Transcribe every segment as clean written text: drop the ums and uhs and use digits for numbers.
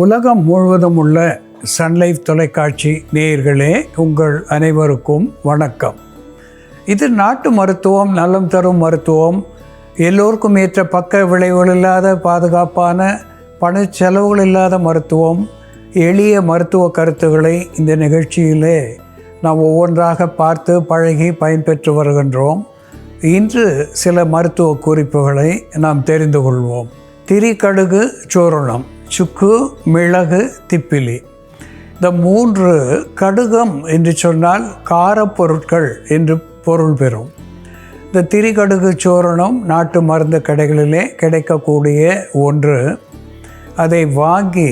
உலகம் முழுவதும் உள்ள சன்லைஃப் தொலைக்காட்சி நேயர்களே, உங்கள் அனைவருக்கும் வணக்கம். இது நாட்டு மருத்துவம், நலம் தரும் மருத்துவம், எல்லோருக்கும் ஏற்ற பக்க விளைவுகள் இல்லாத பாதுகாப்பான பணச்செலவுகள் இல்லாத மருத்துவம், எளிய மருத்துவ கருத்துக்களை இந்த நிகழ்ச்சியிலே நாம் ஒவ்வொன்றாக பார்த்து பழகி பயன்பெற்று வருகின்றோம். இன்று சில மருத்துவ குறிப்புகளை நாம் தெரிந்து கொள்வோம். திரிகடுகு சூரணம், சுக்கு, மிளகு, திப்பிலி. இந்த மூன்று கடுகம் என்று சொன்னால் காரப்பொருட்கள் என்று பொருள் பெறும். இந்த திரிகடுகு சூரணம் நாட்டு மருந்து கடைகளிலே கிடைக்கக்கூடிய ஒன்று. அதை வாங்கி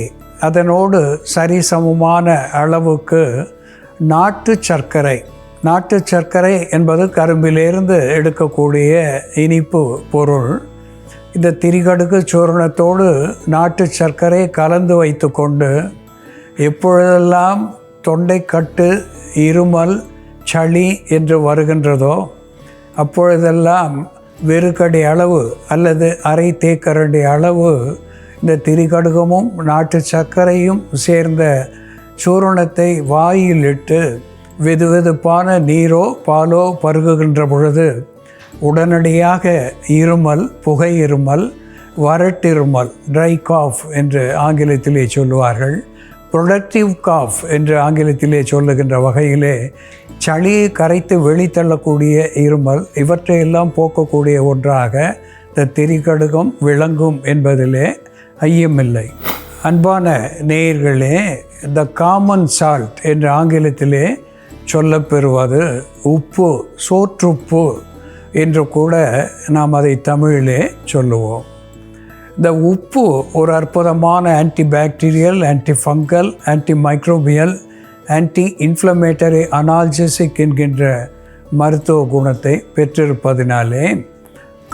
அதனோடு சரிசமமான அளவுக்கு நாட்டு சர்க்கரை என்பது கரும்பிலிருந்து எடுக்கக்கூடிய இனிப்பு பொருள். இந்த திரிகடுகு சூரணத்தோடு நாட்டு சர்க்கரை கலந்து வைத்து கொண்டு எப்பொழுதெல்லாம் தொண்டைக்கட்டு, இருமல், சளி என்று வருகின்றதோ அப்பொழுதெல்லாம் வெறுக்கடி அளவு அல்லது அரை தேக்கரண்டி அளவு இந்த திரிகடுகமும் நாட்டு சர்க்கரையும் சேர்ந்த சூரணத்தை வாயில் இட்டு வெதுவெதுப்பான நீரோ பாலோ பருகுகின்ற பொழுது உடனடியாக இருமல், புகை இருமல், வறட்டிருமல், ட்ரை காஃப் என்று ஆங்கிலத்திலே சொல்லுவார்கள், ப்ரொடக்டிவ் காஃப் என்று ஆங்கிலத்திலே சொல்லுகின்ற வகையிலே சளியை கரைத்து வெளித்தள்ளக்கூடிய இருமல், இவற்றையெல்லாம் போக்கக்கூடிய ஒன்றாக இந்த திரிகடுகம் விளங்கும் என்பதிலே ஐயமில்லை. அன்பான நேயர்களே, த காமன் சால்ட் என்று ஆங்கிலத்திலே சொல்லப்பெறுவது உப்பு, சோற்றுப்பு என்று கூட நாம் அதை தமிழிலே சொல்லுவோம். இந்த உப்பு ஒரு அற்புதமான antibacterial, antifungal, antimicrobial, anti inflammatory, analgesic என்கின்ற மருத்துவ குணத்தை பெற்றிருப்பதினாலே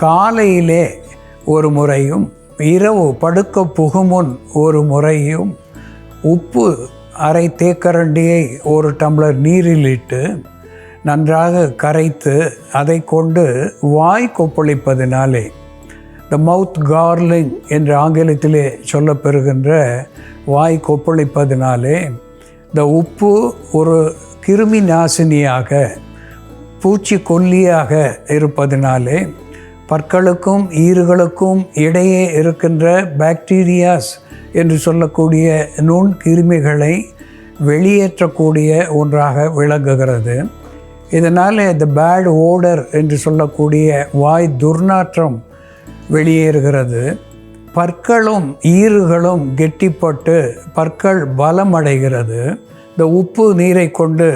காலையிலே ஒரு முறையும் இரவு படுக்க புகுமுன் ஒரு முறையும் உப்பு அரை தேக்கரண்டியை ஒரு டம்ளர் நீரில் இட்டு நன்றாக கரைத்து அதை கொண்டு வாய் கொப்பளிப்பதினாலே, த மவுத் கார்லிங் என்று ஆங்கிலத்திலே சொல்லப்பெறுகின்ற வாய் கொப்பளிப்பதினாலே இந்த உப்பு ஒரு கிருமி நாசினியாக, பூச்சிக்கொல்லியாக இருப்பதினாலே பற்களுக்கும் ஈறுகளுக்கும் இடையே இருக்கின்ற பாக்டீரியாஸ் என்று சொல்லக்கூடிய நுண் கிருமிகளை வெளியேற்றக்கூடிய ஒன்றாக விளங்குகிறது. இதனால் இந்த பேட் ஓடர் என்று சொல்லக்கூடிய வாய் துர்நாற்றம் வெளியேறுகிறது. பற்களும் ஈறுகளும் கெட்டிப்பட்டு பற்கள் பலம் அடைகிறது. இந்த உப்பு நீரை கொண்டு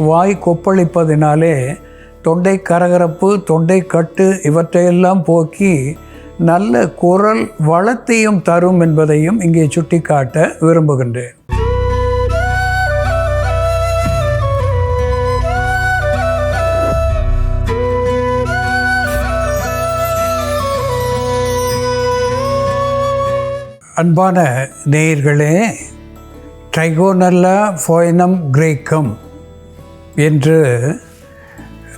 வாய் கொப்பளிப்பதினாலே தொண்டை கரகரப்பு, தொண்டை கட்டு இவற்றையெல்லாம் போக்கி நல்ல குரல் வளத்தையும் தரும் என்பதையும் இங்கே சுட்டிக்காட்ட விரும்புகின்றேன். அன்பான நேயர்களே, ட்ரைகோனெல்லா ஃபோய்னம் கிரேக்கம் என்று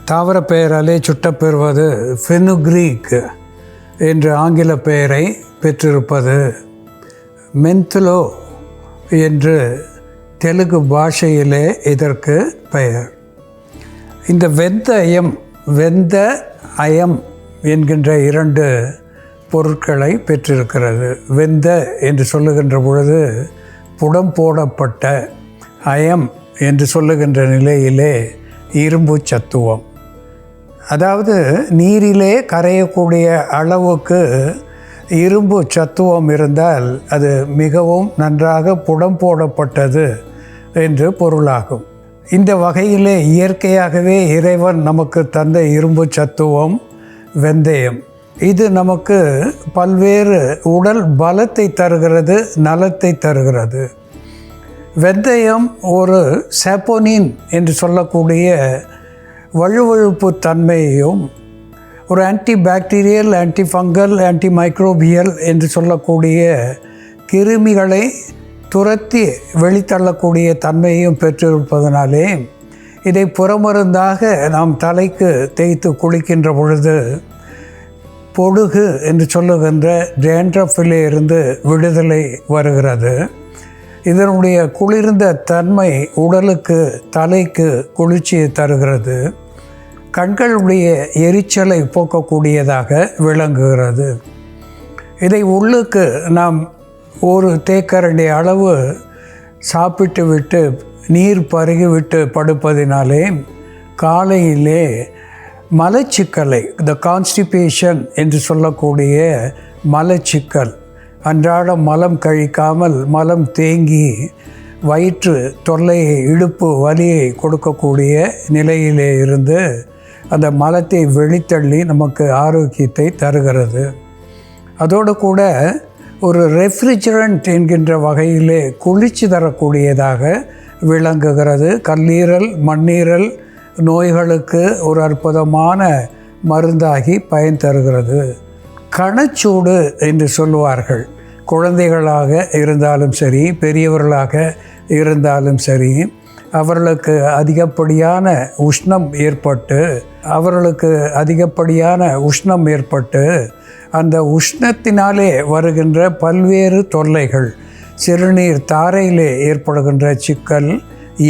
தாவர பெயராலே சுட்டப்பெறுவது ஃபெனுக்ரீக் என்று ஆங்கில பெயரை பெற்றிருப்பது மென்துலோ என்று தெலுங்கு பாஷையிலே இதற்கு பெயர். இந்த வெந்த அயம் என்கின்ற இரண்டு பொருட்களை பெற்றிருக்கிறது. வெந்த என்று சொல்லுகின்ற பொழுது புடம் போடப்பட்ட, அயம் என்று சொல்லுகின்ற நிலையிலே இரும்பு சத்துவம், அதாவது நீரிலே கரையக்கூடிய அளவுக்கு இரும்பு சத்துவம் இருந்தால் அது மிகவும் நன்றாக புடம் போடப்பட்டது என்று பொருளாகும். இந்த வகையிலே இயற்கையாகவே இறைவன் நமக்கு தந்த இரும்பு சத்துவம் வெந்தயம். இது நமக்கு பல்வேறு உடல் பலத்தை தருகிறது, நலத்தை தருகிறது. வெந்தயம் ஒரு சாப்போனின் என்று சொல்லக்கூடிய வழுவழுப்பு தன்மையையும், ஒரு ஆன்டிபாக்டீரியல், ஆன்டிஃபங்கல், ஆன்டிமைக்ரோபியல் என்று சொல்லக்கூடிய கிருமிகளை துரத்தி வெளித்தள்ளக்கூடிய தன்மையையும் பெற்றிருப்பதனாலே இதை புறமருந்தாக நாம் தலைக்கு தேய்த்து குளிக்கின்ற பொழுது பொடுகு என்று சொல்லுகின்ற டேண்ட்ரஃபிலே இருந்து விடுதலை வருகிறது. இதனுடைய குளிர்ந்த தன்மை உடலுக்கு தலைக்கு குளிர்ச்சியை தருகிறது. கண்களுடைய எரிச்சலை போக்கக்கூடியதாக விளங்குகிறது. இதை உள்ளுக்கு நாம் ஒரு தேக்கரண்டி அளவு சாப்பிட்டு விட்டு நீர் பருகிவிட்டு படுப்பதினாலே காலையிலே மலச்சிக்கலை, த கான்ஸ்டிபேஷன் என்று சொல்லக்கூடிய மலச்சிக்கல், அன்றாட மலம் கழிக்காமல் மலம் தேங்கி வயிற்று தொல்லையை, இடுப்பு வலியை கொடுக்கக்கூடிய நிலையிலே இருந்து அந்த மலத்தை வெளித்தள்ளி நமக்கு ஆரோக்கியத்தை தருகிறது. அதோடு கூட ஒரு ரெஃப்ரிஜரண்ட் என்கின்ற வகையிலே குளிர்ச்சி தரக்கூடியதாக விளங்குகிறது. கல்லீரல், மண்ணீரல் நோய்களுக்கு ஒரு அற்புதமான மருந்தாகி பயன் தருகிறது. கணச்சூடு என்று சொல்லுவார்கள். குழந்தைகளாக இருந்தாலும் சரி, பெரியவர்களாக இருந்தாலும் சரி, அவர்களுக்கு அதிகப்படியான உஷ்ணம் ஏற்பட்டு அந்த உஷ்ணத்தினாலே வருகின்ற பல்வேறு தொல்லைகள், சிறுநீர் தாரையிலே ஏற்படுகின்ற சிக்கல்,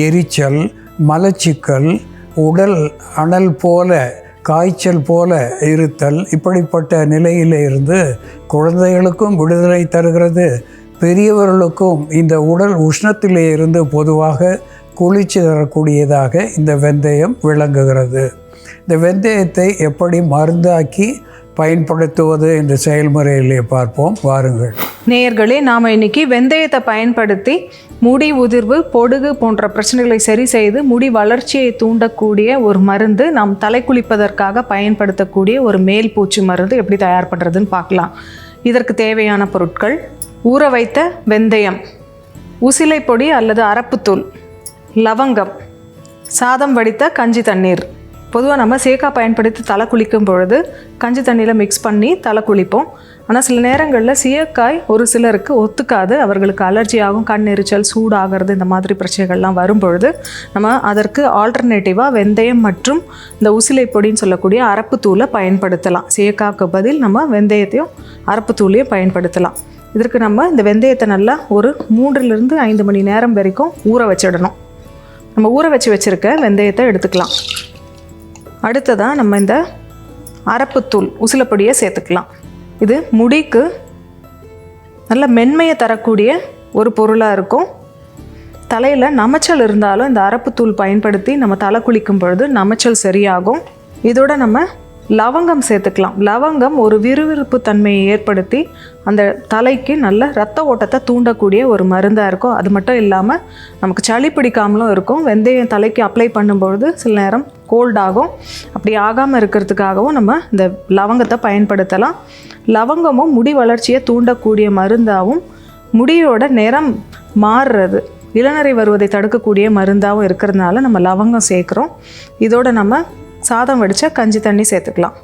எரிச்சல், மலச்சிக்கல், உடல் அனல் போல, காய்ச்சல் போல இருத்தல், இப்படிப்பட்ட நிலையிலே இருந்து குழந்தைகளுக்கும் விடுதலை தருகிறது. பெரியவர்களுக்கும் இந்த உடல் உஷ்ணத்திலே இருந்து பொதுவாக குளிர்ச்சி தரக்கூடியதாக இந்த வெந்தயம் விளங்குகிறது. இந்த வெந்தயத்தை எப்படி மருந்தாக்கி பயன்படுத்துவது என்ற செயல்முறையிலே பார்ப்போம், வாருங்கள். நேயர்களே, நாம் இன்னைக்கு வெந்தயத்தை பயன்படுத்தி முடி உதிர்வு, பொடுகு போன்ற பிரச்சனைகளை சரி செய்து முடி வளர்ச்சியை தூண்டக்கூடிய ஒரு மருந்து, நாம் தலை குளிப்பதற்காக பயன்படுத்தக்கூடிய ஒரு மேல் பூச்சி மருந்து எப்படி தயார் பண்ணுறதுன்னு பார்க்கலாம். இதற்கு தேவையான பொருட்கள்: ஊற வைத்த வெந்தயம், உசிலை பொடி அல்லது அரப்புத்தூள், லவங்கம், சாதம் வடித்த கஞ்சி தண்ணீர். பொதுவாக நம்ம சேக்கா பயன்படுத்தி தலை குளிக்கும் பொழுது கஞ்சி தண்ணியில் மிக்ஸ் பண்ணி தலை குளிப்போம். ஆனால் சில நேரங்களில் சீயக்காய் ஒரு சிலருக்கு ஒத்துக்காது, அவர்களுக்கு அலர்ஜி ஆகும், கண் எரிச்சல், சூடாகிறது, இந்த மாதிரி பிரச்சனைகள்லாம் வரும்பொழுது நம்ம அதற்கு ஆல்டர்னேட்டிவாக வெந்தயம் மற்றும் இந்த உசிலை பொடின்னு சொல்லக்கூடிய அரப்புத்தூளை பயன்படுத்தலாம். சீயக்காய்க்கு பதில் நம்ம வெந்தயத்தையும் அரப்புத்தூளையும் பயன்படுத்தலாம். இதற்கு நம்ம இந்த வெந்தயத்தை நல்லா ஒரு 3 to 5 மணி நேரம் வரைக்கும் ஊற வச்சிடணும். நம்ம ஊற வச்சுருக்க வெந்தயத்தை எடுத்துக்கலாம். அடுத்ததாக நம்ம இந்த அரப்புத்தூள், உசிலப்பொடியை சேர்த்துக்கலாம். இது முடிக்கு நல்ல மென்மையை தரக்கூடிய ஒரு பொருளாக இருக்கும். தலையில் நமைச்சல் இருந்தாலும் இந்த அரப்புத்தூள் பயன்படுத்தி நம்ம தலை குளிக்கும் பொழுது நமைச்சல் சரியாகும். இதோட நம்ம லவங்கம் சேர்த்துக்கலாம். லவங்கம் ஒரு விறுவிறுப்பு தன்மையை ஏற்படுத்தி அந்த தலைக்கு நல்ல இரத்த ஓட்டத்தை தூண்டக்கூடிய ஒரு மருந்தாக இருக்கும். அது மட்டும் இல்லாமல் நமக்கு சளி பிடிக்காமலும் இருக்கும். வெந்தயம் தலைக்கு அப்ளை பண்ணும்பொழுது சில நேரம் கோல்ட் ஆகும். அப்படி ஆகாமல் இருக்கிறதுக்காகவும் நம்ம இந்த லவங்கத்தை பயன்படுத்தலாம். லவங்கமும் முடி வளர்ச்சியை தூண்டக்கூடிய மருந்தாகவும், முடியோட நிறம் மாறுறது, இளநரை வருவதை தடுக்கக்கூடிய மருந்தாகவும் இருக்கிறதுனால நம்ம லவங்கம் சேர்க்குறோம். இதோட நம்ம சாதம் வடித்த கஞ்சி தண்ணி சேர்த்துக்கலாம்.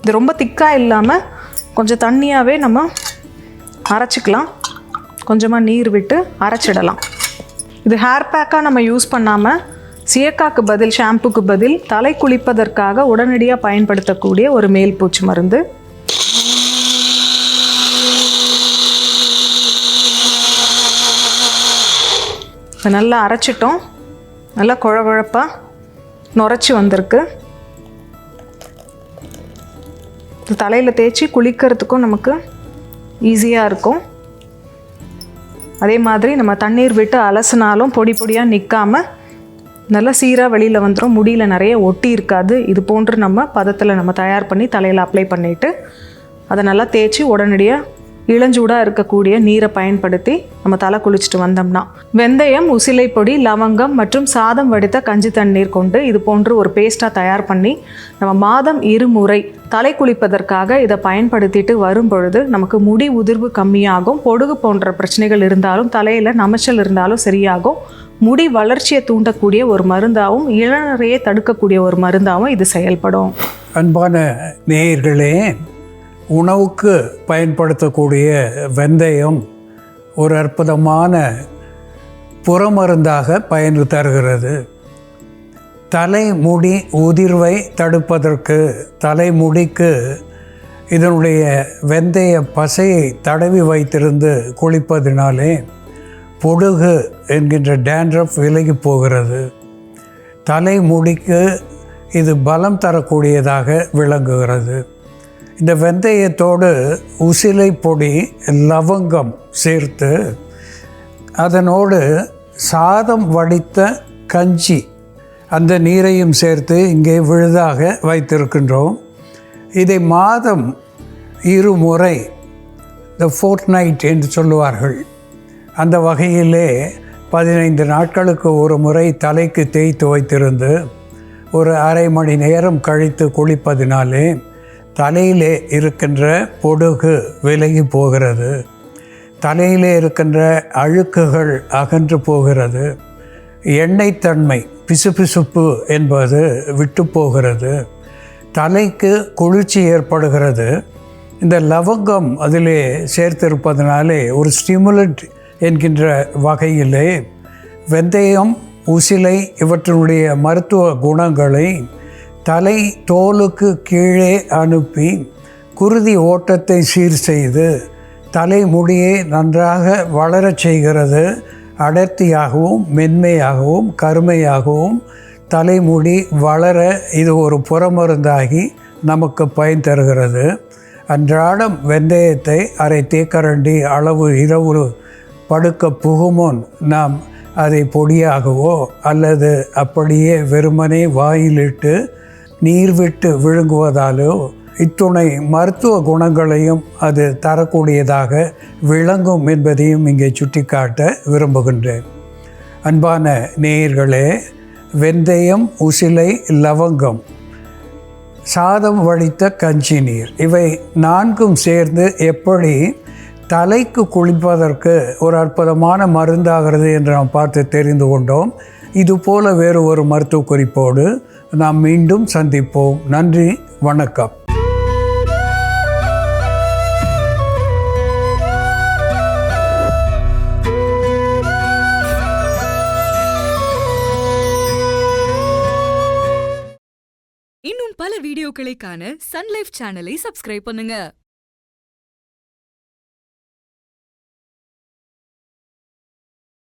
இது ரொம்ப திக்காக இல்லாமல் கொஞ்சம் தண்ணியாகவே நம்ம அரைச்சிக்கலாம். கொஞ்சமாக நீர் விட்டு அரைச்சிடலாம். இது ஹேர் பேக்காக நம்ம யூஸ் பண்ணாமல் சீயக்காய்க்கு பதில், ஷாம்புக்கு பதில் தலை குளிப்பதற்காக உடனடியாக பயன்படுத்தக்கூடிய ஒரு மேல் பூச்சி மருந்து. நல்லா அரைச்சிட்டோம். நல்லா குழகுழப்பாக நுரைச்சி வந்திருக்கு. இது தலையில் தேய்ச்சி குளிக்கிறதுக்கும் நமக்கு ஈஸியாக இருக்கும். அதே மாதிரி நம்ம தண்ணீர் விட்டு அலசினாலும் பொடி பொடியாக நிற்காமல் நல்லா சீராக வெளியில் வந்துடும். முடியில் நிறைய ஒட்டி இருக்காது. இது போன்று நம்ம பதத்தில் நம்ம தயார் பண்ணி தலையில் அப்ளை பண்ணிவிட்டு அதை நல்லா தேய்ச்சி உடனடியாக இளஞ்சூடாக இருக்கக்கூடிய நீரை பயன்படுத்தி நம்ம தலை குளிச்சுட்டு வந்தோம்னா, வெந்தயம், உசிலை பொடி, லவங்கம் மற்றும் சாதம் வடித்த கஞ்சி தண்ணீர் கொண்டு இது போன்று ஒரு பேஸ்ட்டாக தயார் பண்ணி நம்ம மாதம் 2 முறை தலை குளிப்பதற்காக இதை பயன்படுத்திட்டு வரும் பொழுது நமக்கு முடி உதிர்வு கம்மியாகும். பொடுகு போன்ற பிரச்சனைகள் இருந்தாலும், தலையில் நமைச்சல் இருந்தாலும் சரியாகும். முடி வளர்ச்சியை தூண்டக்கூடிய ஒரு மருந்தாகவும், இளநரையை தடுக்கக்கூடிய ஒரு மருந்தாகவும் இது செயல்படும். அன்பான நேயர்களே, உணவுக்கு பயன்படுத்தக்கூடிய வெந்தயம் ஒரு அற்புதமான புறமருந்தாக பயன் தருகிறது. தலைமுடி உதிர்வை தடுப்பதற்கு, தலைமுடிக்கு இதனுடைய வெந்தய பசையை தடவி வைத்திருந்து குளிப்பதினாலே பொடுகு என்கின்ற டேண்ட்ரஃப் விலகி போகிறது. தலைமுடிக்கு இது பலம் தரக்கூடியதாக விளங்குகிறது. இந்த வெந்தயத்தோடு உசிலை பொடி, லவங்கம் சேர்த்து அதனோடு சாதம் வடித்த கஞ்சி அந்த நீரையும் சேர்த்து இங்கே விழுதாக வைத்திருக்கின்றோம். இதை மாதம் 2 முறை, த ஃபோர்ட்நைட் என்று சொல்லுவார்கள், அந்த வகையிலே 15 நாட்களுக்கு ஒரு முறை தலைக்கு தேய்த்து வைத்திருந்து ஒரு அரை மணி நேரம் கழித்து குளிப்பதினாலே தலையிலே இருக்கின்ற பொடுகு விலகி போகிறது. தலையிலே இருக்கின்ற அழுக்குகள் அகன்று போகிறது. எண்ணெய் தன்மை, பிசுபிசுப்பு என்பது விட்டு போகிறது. தலைக்கு குளிர்ச்சி ஏற்படுகிறது. இந்த லவங்கம் அதிலே சேர்த்திருப்பதனாலே ஒரு ஸ்டிமுலண்ட் என்கின்ற வகையிலே வெந்தயம், உசிலை இவற்றினுடைய மருத்துவ குணங்களை தலை தோலுக்கு கீழே அனுப்பி குருதி ஓட்டத்தை சீர் செய்து தலைமுடியை நன்றாக வளரச் செய்கிறது. அடர்த்தியாகவும் மென்மையாகவும் கருமையாகவும் தலைமுடி வளர இது ஒரு புறமருந்தாகி நமக்கு பயன் தருகிறது. அன்றாடம் வெந்தயத்தை அரை தேக்கரண்டி அளவு இரவு படுக்க புகுமுன் நாம் அதை பொடியாகவோ அல்லது அப்படியே வெறுமனே வாயிலிட்டு நீர் விட்டு விழுங்குவதாலோ இத்துணை மருத்துவ குணங்களையும் அது தரக்கூடியதாக விளங்கும் என்பதையும் இங்கே சுட்டிக்காட்ட விரும்புகின்றேன். அன்பான நேயர்களே, வெந்தயம், உசிலை, லவங்கம், சாதம் வடித்த கஞ்சி நீர், இவை 4ம் சேர்ந்து எப்படி தலைக்கு குளிப்பதற்கு ஒரு அற்புதமான மருந்தாகிறது என்று நாம் பார்த்து தெரிந்து கொண்டோம். இதுபோல வேறு ஒரு மருத்துவ குறிப்போடு நாம் மீண்டும் சந்திப்போம். நன்றி, வணக்கம். இன்னும் பல வீடியோக்களை காண சன் லைஃப் சேனலை சப்ஸ்கிரைப் பண்ணுங்க.